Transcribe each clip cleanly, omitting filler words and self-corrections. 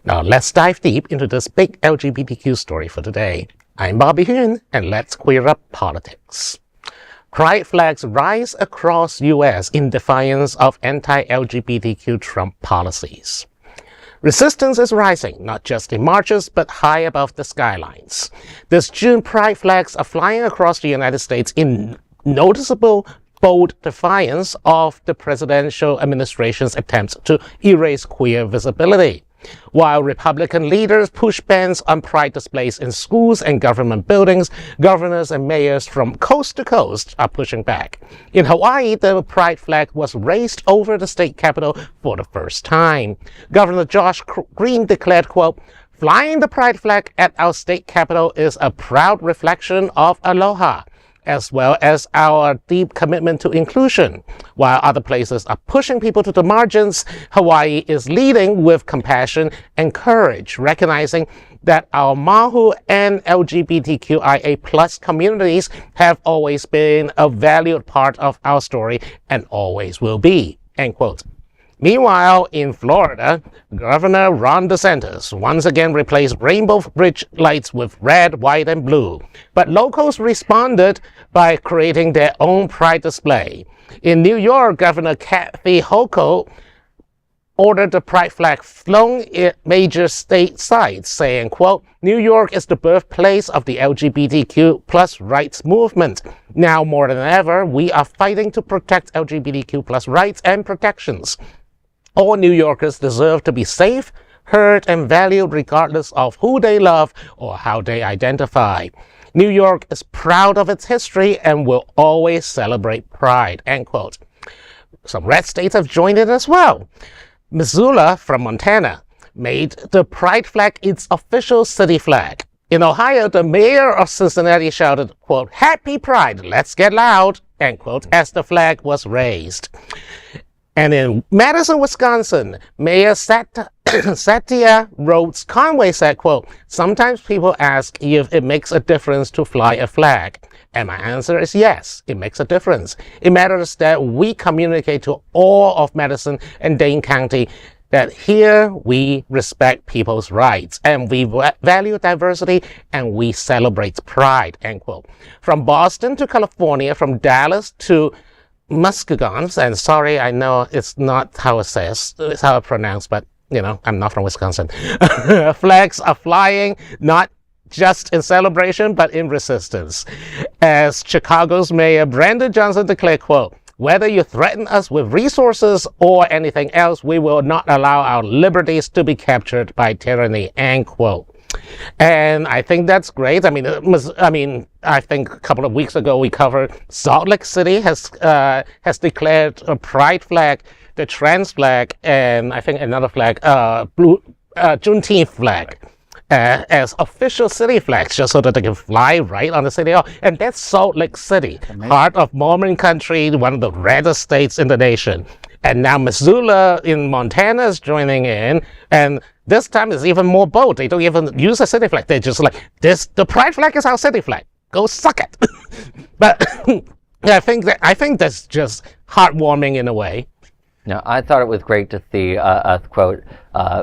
Now let's dive deep into this big LGBTQ story for today. I'm Bobby Huynh, and let's queer up politics. Pride flags rise across U.S. in defiance of anti-LGBTQ Trump policies. Resistance is rising, not just in marches, but high above the skylines. This June, pride flags are flying across the United States in noticeable, bold defiance of the presidential administration's attempts to erase queer visibility. While Republican leaders push bans on pride displays in schools and government buildings, governors and mayors from coast to coast are pushing back. In Hawaii, the pride flag was raised over the state capitol for the first time. Governor Josh Green declared, quote, "Flying the pride flag at our state capitol is a proud reflection of aloha, as well as our deep commitment to inclusion. While other places are pushing people to the margins, Hawaii is leading with compassion and courage, recognizing that our Mahu and LGBTQIA plus communities have always been a valued part of our story and always will be," end quote. Meanwhile, in Florida, Governor Ron DeSantis once again replaced Rainbow Bridge lights with red, white, and blue. But locals responded by creating their own pride display. In New York, Governor Kathy Hochul ordered the pride flag flown at major state sites, saying, quote, "New York is the birthplace of the LGBTQ plus rights movement. Now more than ever, we are fighting to protect LGBTQ plus rights and protections. All New Yorkers deserve to be safe, heard, and valued regardless of who they love or how they identify. New York is proud of its history and will always celebrate pride," end quote. Some red states have joined in as well. Missoula from Montana made the pride flag its official city flag. In Ohio, the mayor of Cincinnati shouted, quote, "Happy Pride, let's get loud," end quote, as the flag was raised. And in Madison, Wisconsin, Mayor Satya Rhodes Conway said, quote, "Sometimes people ask if it makes a difference to fly a flag. And my answer is yes, it makes a difference. It matters that we communicate to all of Madison and Dane County that here we respect people's rights and we value diversity and we celebrate pride," end quote. From Boston to California, from Dallas to Muskegon, and sorry, I know it's not how it says, it's how it's pronounced, but you know, I'm not from Wisconsin. Flags are flying, not just in celebration, but in resistance. As Chicago's Mayor Brandon Johnson declared, quote, "Whether you threaten us with resources or anything else, we will not allow our liberties to be captured by tyranny," end quote. And I think that's great. I think a couple of weeks ago we covered Salt Lake City has declared a pride flag, the trans flag, and I think another flag, Juneteenth flag, as official city flags, just so that they can fly right on the city hall. And that's Salt Lake City, heart of Mormon country, one of the reddest states in the nation. And now Missoula in Montana is joining in, and this time it's even more bold. They don't even use a city flag. They're just like, the pride flag is our city flag. Go suck it. But I think that's just heartwarming in a way. No, I thought it was great to see us quote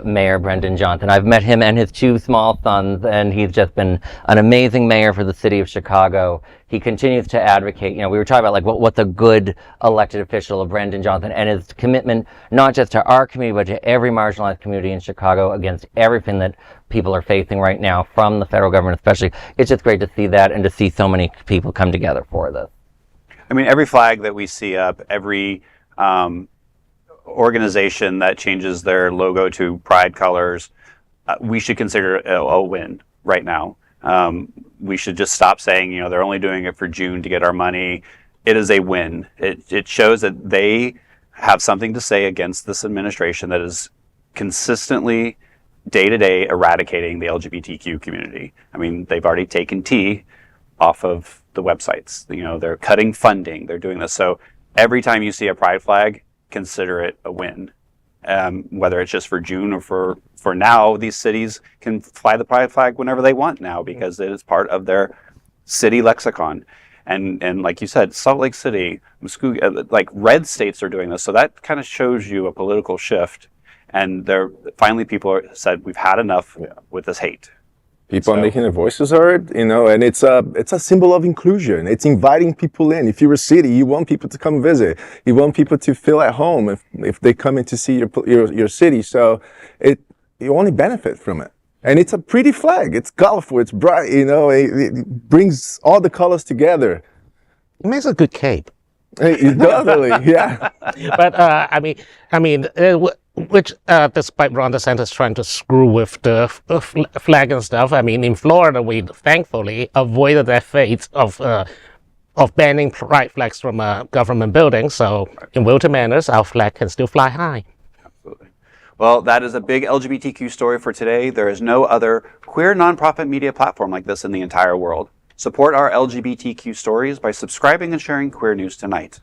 Mayor Brendan Johnson. I've met him and his two small sons, and he's just been an amazing mayor for the city of Chicago. He continues to advocate. You know, we were talking about like what's a good elected official of Brendan Johnson and his commitment not just to our community but to every marginalized community in Chicago against everything that people are facing right now from the federal government especially. It's just great to see that and to see so many people come together for this. I mean, every flag that we see up, every organization that changes their logo to pride colors, we should consider a win right now. We should just stop saying, you know, they're only doing it for June to get our money. It is a win. It shows that they have something to say against this administration that is consistently, day to day, eradicating the LGBTQ community. I mean, they've already taken T off of the websites. You know, they're cutting funding. They're doing this. So every time you see a pride flag, consider it a win. Whether it's just for June or for now, these cities can fly the pride flag whenever they want now because it is part of their city lexicon. And like you said, Salt Lake City, like red states are doing this. So that kind of shows you a political shift. And finally people said, we've had enough with this hate. People are making their voices heard, and it's a symbol of inclusion. It's inviting people in. If you're a city, you want people to come visit. You want people to feel at home if they come in to see your city. So you only benefit from it. And it's a pretty flag. It's colorful. It's bright. It brings all the colors together. It makes a good cape. Totally, yeah. But which despite Ron DeSantis trying to screw with the flag and stuff, in Florida we thankfully avoided that fate of banning pride flags from government buildings. So in Wilton Manors, our flag can still fly high. Absolutely. Well, that is a big LGBTQ story for today. There is no other queer nonprofit media platform like this in the entire world. Support our LGBTQ stories by subscribing and sharing Queer News Tonight.